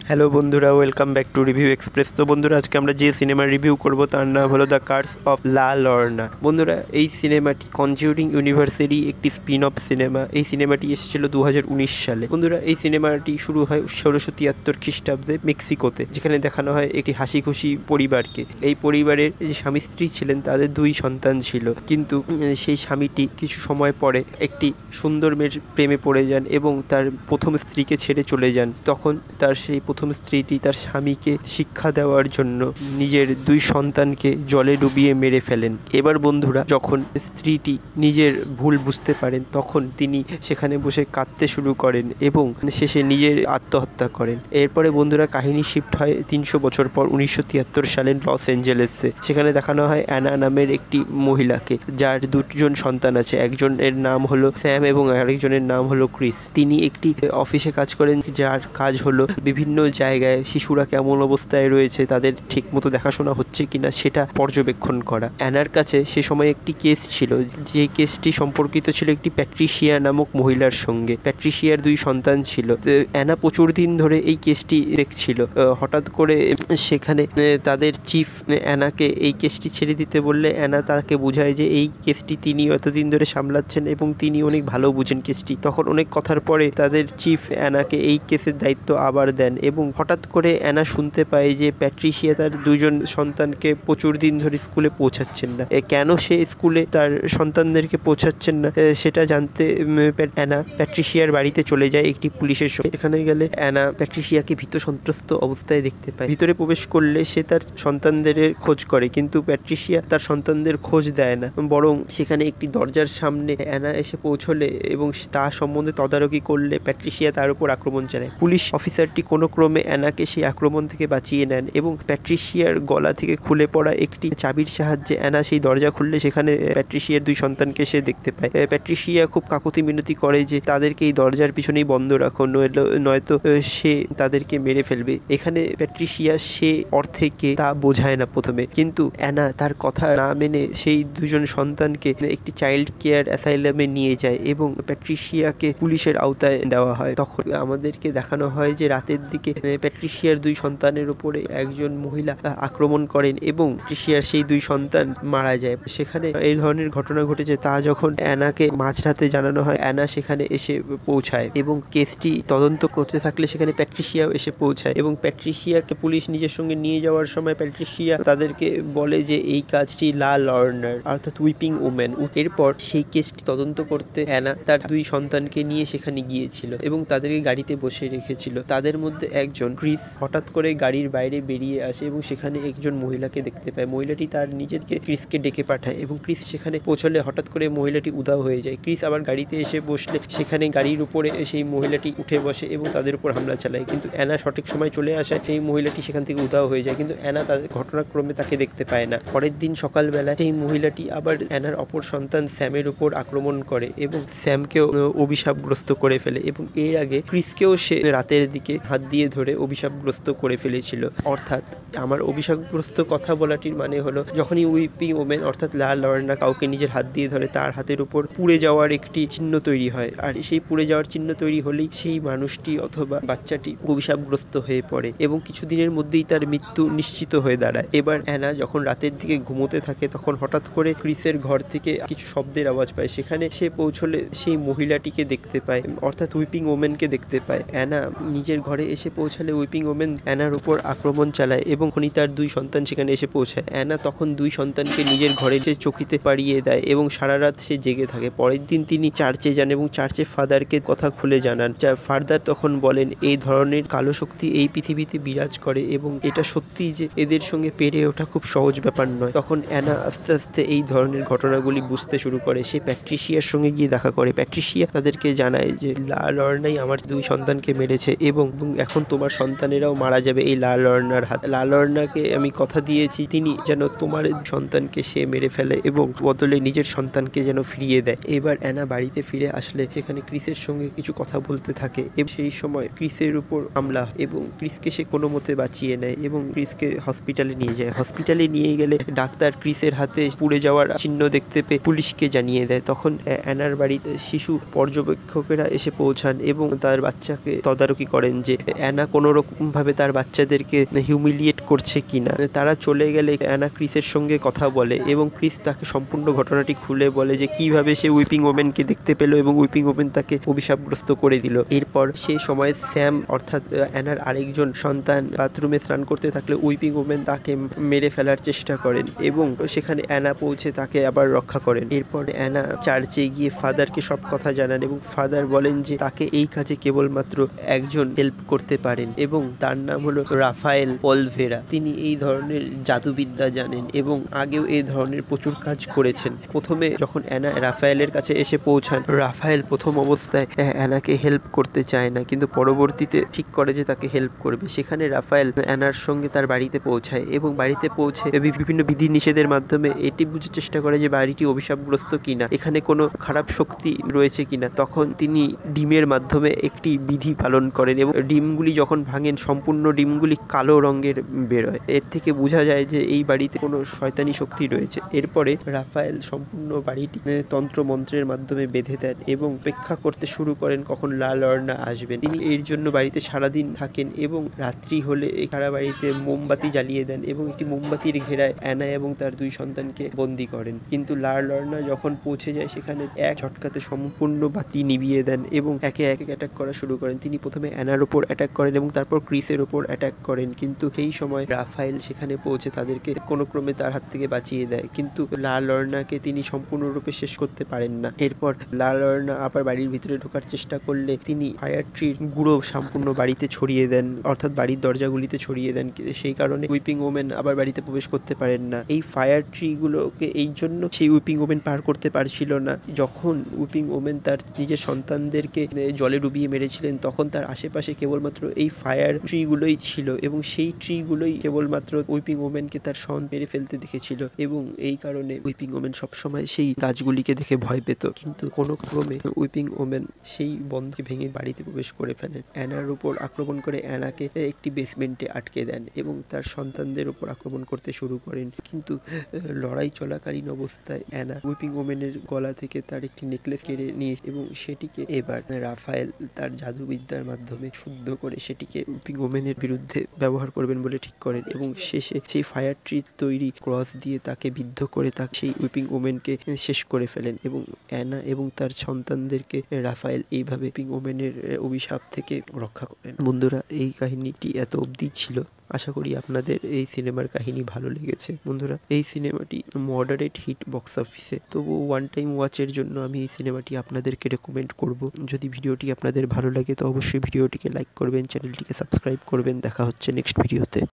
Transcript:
Hello বন্ধুরা, welcome back to review express. তো বন্ধুরা, আজকে আমরা যে সিনেমার রিভিউ করব তার নাম হলো দ্য কার্স অফ লা লর্না। বন্ধুরা, এই সিনেমাটি কনজিউরিং ইউনিভার্সেরই একটি স্পিন অফ সিনেমা। এই সিনেমাটি এসেছিল 2019 সালে। বন্ধুরা, এই সিনেমাটি শুরু হয় 1673 খ্রিস্টাব্দে মেক্সিকোতে, যেখানে দেখানো হয় একটি হাসি খুশি পরিবারকে। এই পরিবারের যে স্বামী স্ত্রী ছিলেন তাদের 2 সন্তান ছিল, কিন্তু সেই স্বামীটি কিছু সময় পরে একটি সুন্দর মেয়ের প্রেমে পড়ে যান এবং তার প্রথম স্ত্রীকে ছেড়ে চলে যান। তখন তার সেই প্রথম স্ত্রীটি তার স্বামীকে শিক্ষা দেওয়ার জন্য নিজের 2 সন্তানকে জলে ডুবিয়ে মেরে ফেলেন। এবার বন্ধুরা, যখন স্ত্রীটি নিজের ভুল বুঝতে পারেন তখন তিনি সেখানে বসে কাঁদতে শুরু করেন এবং শেষে নিজের আত্মহত্যা করেন। এরপরে বন্ধুরা, কাহিনী শিফট হয় 300 বছর পর 1973 সালের লস অ্যাঞ্জেলেসে। সেখানে দেখানো হয় অ্যানা নামের একটি মহিলাকে, যার 2 সন্তান আছে। একজনের নাম হলো স্যাম এবং আরেকজনের নাম হলো ক্রিস। তিনি একটি অফিসে কাজ করেন, যার কাজ হলো বিভিন্ন জায়গায় শিশুরা কেমন অবস্থায় রয়েছে, তাদের ঠিকমতো দেখাশোনা হচ্ছে কিনা সেটা পর্যবেক্ষণ করা। অ্যানার কাছে সে সময় একটি কেস ছিল, যে কেসটি সম্পর্কিত ছিল একটি প্যাট্রিশিয়া নামক মহিলার সঙ্গে। প্যাট্রিশিয়ার 2 সন্তান ছিল। অ্যানা প্রচুর দিন ধরে এই কেসটি দেখছিল। হঠাৎ করে সেখানে তাদের চিফ অ্যানাকে এই কেসটি ছেড়ে দিতে বললে অ্যানা তাকে বোঝায় যে এই কেসটি তিনি এতদিন ধরে সামলাচ্ছেন এবং তিনি অনেক ভালো বুঝেন কেসটি। তখন অনেক কথার পরে তাদের চিফ অ্যানাকে এই কেসের দায়িত্ব আবার দেন এবং হঠাৎ করে অ্যানা শুনতে পায় যে প্যাট্রিশিয়া তার 2 সন্তানকে প্রচুর দিন ধরে স্কুলে পৌঁছাচ্ছেন না। কেন সে স্কুলে তার সন্তানদেরকে পৌঁছাচ্ছেন না সেটা জানতে অ্যানা প্যাট্রিশিয়ার বাড়িতে চলে যায় একটি পুলিশের সঙ্গে। এখানে গেলে অ্যানা প্যাট্রিশিয়াকে ভীত সন্ত্রস্ত অবস্থায় দেখতে পায়। ভিতরে প্রবেশ করলে সে তার সন্তানদের খোঁজ করে, কিন্তু প্যাট্রিশিয়া তার সন্তানদের খোঁজ দেয় না, বরং সেখানে একটি দরজার সামনে অ্যানা এসে পৌঁছলে এবং তার সম্বন্ধে তদারকি করলে প্যাট্রিশিয়া তার উপর আক্রমণ চালায়। পুলিশ অফিসারটি কোনো ক্রমে অ্যানাকে সেই আক্রমণ থেকে বাঁচিয়ে নেন এবং প্যাট্রিশিয়ার গলা থেকে খুলে পড়া একটি চাবির সাহায্যে অ্যানা সেই দরজা খুললে সেখানে প্যাট্রিশিয়ার 2 সন্তানকে সে দেখতে পায়। প্যাট্রিশিয়া খুব কাকুতি মিনতি করে যে তাদেরকে এই দরজার পিছনেই বন্ধ রাখো, নয়তো সে তাদেরকে মেরে ফেলবে। এখানে প্যাট্রিশিয়া সে অর্থে তা বোঝায় না প্রথমে, কিন্তু অ্যানা তার কথা না মেনে সেই 2 সন্তানকে একটি চাইল্ড কেয়ার অ্যাসাইলামে নিয়ে যায় এবং প্যাট্রিশিয়াকে পুলিশের আওতায় দেওয়া হয়। তখন আমাদেরকে দেখানো হয় যে রাতের দিকে প্যাট্রিশিয়ার 2 সন্তানের উপরে একজন মহিলা আক্রমণ করেন এবং প্যাট্রিশিয়ার সেই 2 সন্তান মারা যায়। সেখানে এই ধরনের ঘটনা ঘটেছে তা যখন অ্যানাকে মাঝরাতে জানানো হয়, অ্যানা সেখানে এসে পৌঁছায় এবং কেসটি তদন্ত করতে থাকলে সেখানে প্যাট্রিশিয়াও এসে পৌঁছায় এবং প্যাট্রিশিয়াকে পুলিশ নিজের সঙ্গে নিয়ে যাওয়ার সময় প্যাট্রিশিয়া তাদেরকে বলে যে এই কাজটি লা লর্নার অর্থাৎ উইপিং ওম্যান। এরপর সেই কেসটি তদন্ত করতে অ্যানা তার 2 সন্তানকে নিয়ে সেখানে গিয়েছিল এবং তাদেরকে গাড়িতে বসে রেখেছিল। তাদের মধ্যে একজন ক্রিস হঠাৎ করে গাড়ির বাইরে বেরিয়ে আসে এবং সেখানে একজন মহিলাকে দেখতে পায়। মহিলাটি তার নিজেকে ক্রিসকে ডেকে পাঠায় এবং ক্রিস সেখানে পৌঁছলে হঠাৎ করে মহিলাটি উধাও হয়ে যায়। ক্রিস আবার গাড়িতে এসে বসলে সেখানে গাড়ির উপরে সেই মহিলাটি উঠে বসে এবং তাদের উপর হামলা চালায়, কিন্তু অ্যানা সঠিক সময় চলে আসায় সেই মহিলাটি সেখান থেকে উধাও হয়ে যায়, কিন্তু অ্যানা তাদের ঘটনাক্রমে তাকে দেখতে পায় না। পরের দিন সকালবেলা সেই মহিলাটি আবার অ্যানার অপর সন্তান স্যামের উপর আক্রমণ করে এবং স্যামকেও অভিশাপগ্রস্ত করে ফেলে এবং এর আগে ক্রিসকেও সে রাতের দিকে হাত দিয়ে ধরে অভিশাপগ্রস্ত করে ফেলেছিল। অর্থাৎ আমার অভিশাপগ্রস্ত কথা বলাটির মানে হলো, যখনই উইপিং ওমেন অর্থাৎ লা লর্না কাউকে নিজের হাত দিয়ে ধরে তার হাতের উপর পুড়ে যাওয়ার একটি চিহ্ন তৈরি হয়, আর সেই পুড়ে যাওয়ার চিহ্ন তৈরি হলেই সেই মানুষটি অথবা বাচ্চাটি অভিশাপগ্রস্ত হয়ে পড়ে এবং কিছুদিনের মধ্যেই তার মৃত্যু নিশ্চিত হয়ে দাঁড়ায়। এবার অ্যানা যখন রাতের দিকে ঘুমোতে থাকে তখন হঠাৎ করে ক্রিসের ঘর থেকে কিছু শব্দের আওয়াজ পায়। সেখানে সে পৌঁছলে সেই মহিলাটিকে দেখতে পায়, অর্থাৎ উইপিং ওমেনকে দেখতে পায়। অ্যানা নিজের ঘরে এসে পৌঁছালে উইপিং ওমেন অ্যানার উপর আক্রমণ চালায় এবং খনি তার 2 সন্তান সেখানে এসে পৌঁছায়। অ্যানা তখন 2 সন্তানকে নিজের ঘরে যে চকিতে পাড়িয়ে দেয় এবং সারা রাত সে জেগে থাকে। পরের দিন তিনি চার্চে যান এবং চার্চে ফাদারকে কথা খুলে জানান। ফাদার তখন বলেন এই ধরনের কালো শক্তি এই পৃথিবীতে বিরাজ করে এবং এটা সত্যি যে এদের সঙ্গে পেরে ওঠা খুব সহজ ব্যাপার নয়। তখন অ্যানা আস্তে আস্তে এই ধরনের ঘটনাগুলি বুঝতে শুরু করে। সে প্যাট্রিশিয়ার সঙ্গে গিয়ে দেখা করে। প্যাট্রিশিয়া তাদেরকে জানায় যে লা লর্নাই আমার 2 সন্তানকে মেরেছে এবং এখন তোমার সন্তানেরাও মারা যাবে এই লা লর্নার হাত। লা লর্নাকে আমি কথা দিয়েছি তিনি যেন তোমার সন্তানকে সে মেরে ফেলে এবং বদলে নিজের সন্তানকে যেন ফিরিয়ে দেয়। এবার অ্যানা বাড়িতে ফিরে আসলে সেখানে ক্রিসের সঙ্গে কিছু কথা বলতে থাকে এবং সেই সময় ক্রিসের উপর হামলা এবং ক্রিসকে সে কোনো মতে বাঁচিয়ে নেয় এবং ক্রিসকে হসপিটালে নিয়ে যায়। হসপিটালে নিয়ে গেলে ডাক্তার ক্রিসের হাতে পুড়ে যাওয়ার চিহ্ন দেখতে পেয়ে পুলিশকে জানিয়ে দেয়। তখন অ্যানার বাড়িতে শিশু পর্যবেক্ষকেরা এসে পৌঁছান এবং তার বাচ্চাকে তদারকি করেন যে অ্যানা অ্যানা কোনো রকমভাবে তার বাচ্চাদেরকে হিউমিলিয়েট করছে কিনা। তারা চলে গেলে অ্যানা ক্রিসের সঙ্গে কথা বলে এবং ক্রিস তাকে সম্পূর্ণ ঘটনাটি খুলে বলে যে কিভাবে সে উইপিং ওমেনকে দেখতে পেল এবং উইপিং ওমেন তাকে অভিশাপগ্রস্ত করে দিল। এরপর সেই সময় স্যাম অর্থাৎ অ্যানার আরেকজন সন্তান বাথরুমে স্নান করতে থাকলে উইপিং ওমেন তাকে মেরে ফেলার চেষ্টা করেন এবং সেখানে অ্যানা পৌঁছে তাকে আবার রক্ষা করেন। এরপর অ্যানা চার্চে গিয়ে ফাদারকে সব কথা জানান এবং ফাদার বলেন যে তাকে এই কাজে কেবলমাত্র একজন হেল্প করতে পারেন এবং তার নাম হলো রাফায়েল পলভেরা। তিনি এই ধরনের জাদুবিদ্যা জানেন এবং আগেও এই ধরনের প্রচুর কাজ করেছেন। প্রথমে যখন অ্যানা রাফায়েলের কাছে এসে পৌঁছান, রাফায়েল প্রথম অবস্থায় অ্যানাকে হেল্প করতে চায় না, কিন্তু পরবর্তীতে ঠিক করে যে তাকে হেল্প করবে। সেখানে রাফায়েল অ্যানার সঙ্গে তার বাড়িতে পৌঁছায় এবং বাড়িতে পৌঁছে বিভিন্ন বিধি নিষেধের মাধ্যমে এটি বুঝার চেষ্টা করে যে বাড়িটি অভিশাপগ্রস্ত কিনা, এখানে কোনো খারাপ শক্তি রয়েছে কিনা। তখন তিনি ডিমের মাধ্যমে একটি বিধি পালন করেন এবং ডিমগুলি যখন ভাঙেন সম্পূর্ণ ডিমগুলি কালো রঙের বেরোয়। এর থেকে বোঝা যায় যে এই বাড়িতে কোনো শয়তানি শক্তি রয়েছে। এরপরে রাফায়েল সম্পূর্ণ বাড়িটি তন্ত্র মন্ত্রের মাধ্যমে বেঁধে দেন এবং অপেক্ষা করতে শুরু করেন কখন লা লর্না আসবেন। তিনি এর জন্য বাড়িতে সারাদিন থাকেন এবং রাত্রি হলে সারা বাড়িতে মোমবাতি জ্বালিয়ে দেন এবং একটি মোমবাতির ঘেরায় অ্যানা এবং তার দুই সন্তানকে বন্দী করেন। কিন্তু লা লর্না যখন পৌঁছে যায় সেখানে এক ঝটকাতে সম্পূর্ণ বাতি নিভিয়ে দেন এবং একে একে অ্যাটাক করা শুরু করেন। তিনি প্রথমে অ্যানার ওপর অ্যাটাক করেন এবং তারপর ক্রিসের ওপর অ্যাটাক করেন, কিন্তু সেই সময় রাফায়েল সেখানে পৌঁছে তাদেরকে কোনো ক্রমে তার হাত থেকে বাঁচিয়ে দেয়, কিন্তু লা লর্নাকে তিনি সম্পূর্ণরূপে শেষ করতে পারেন না। এরপর লা লর্না আবার বাড়ির ভিতরে ঢোকার চেষ্টা করলে তিনি ফায়ার ট্রির গুঁড়ো সম্পূর্ণ বাড়িতে ছড়িয়ে দেন, অর্থাৎ বাড়ির দরজাগুলিতে ছড়িয়ে দেন। সেই কারণে উইপিং ওমেন আবার বাড়িতে প্রবেশ করতে পারেন না। এই ফায়ার ট্রিগুলোকে এই জন্য সেই উইপিং ওমেন পার করতে পারছিল না। যখন উইপিং ওমেন তার নিজের সন্তানদেরকে জলে ডুবিয়ে মেরেছিলেন তখন তার আশেপাশে কেবলমাত্র এই ফায়ার ট্রিগুলোই ছিল এবং সেই ট্রিগুলোই কেবলমাত্র উইপিং ওমেনকে তার মেরে ফেলতে দেখেছিল এবং এই কারণে উইপিং ওমেন সবসময় সেই গাছগুলিকে দেখে ভয় পেত। কিন্তু কোনো ক্রমে উইপিং ওমেন সেই বন্ধকে ভেঙে বাড়িতে প্রবেশ করে ফেলেন। অ্যানার উপর আক্রমণ করে অ্যানাকে একটি বেসমেন্টে আটকে দেন এবং তার সন্তানদের উপর আক্রমণ করতে শুরু করেন। কিন্তু লড়াই চলাকালীন অবস্থায় অ্যানা উইপিং ওমেনের গলা থেকে তার একটি নেকলেস কেড়ে নিয়ে এবং সেটিকে এবার রাফায়েল তার জাদুবিদ্যার মাধ্যমে শুদ্ধ করে সেটিকে উইপিং ওমেনের বিরুদ্ধে ব্যবহার করবেন বলে ঠিক করেন এবং শেষে সেই ফায়ার ট্রি তৈরি ক্রস দিয়ে তাকে বিদ্ধ করে তাকে সেই উইপিং ওমেনকে শেষ করে ফেলেন এবং অ্যানা এবং তার সন্তানদেরকে রাফায়েল এইভাবে উইপিং ওমেনের অভিশাপ থেকে রক্ষা করেন। বন্ধুরা, এই কাহিনীটি এত অবধি ছিল। আশা করি আপনাদের এই সিনেমার কাহিনী ভালো লেগেছে। বন্ধুরা, এই সিনেমাটি মডারেট হিট বক্স অফিসে, তবু ওয়ান টাইম ওয়াচের জন্য আমি এই সিনেমাটি আপনাদেরকে রেকমেন্ড করব। যদি ভিডিওটি আপনাদের ভালো লাগে তো অবশ্যই ভিডিওটিকে লাইক করবেন, চ্যানেলটিকে সাবস্ক্রাইব করবেন। দেখা হচ্ছে নেক্সট ভিডিওতে।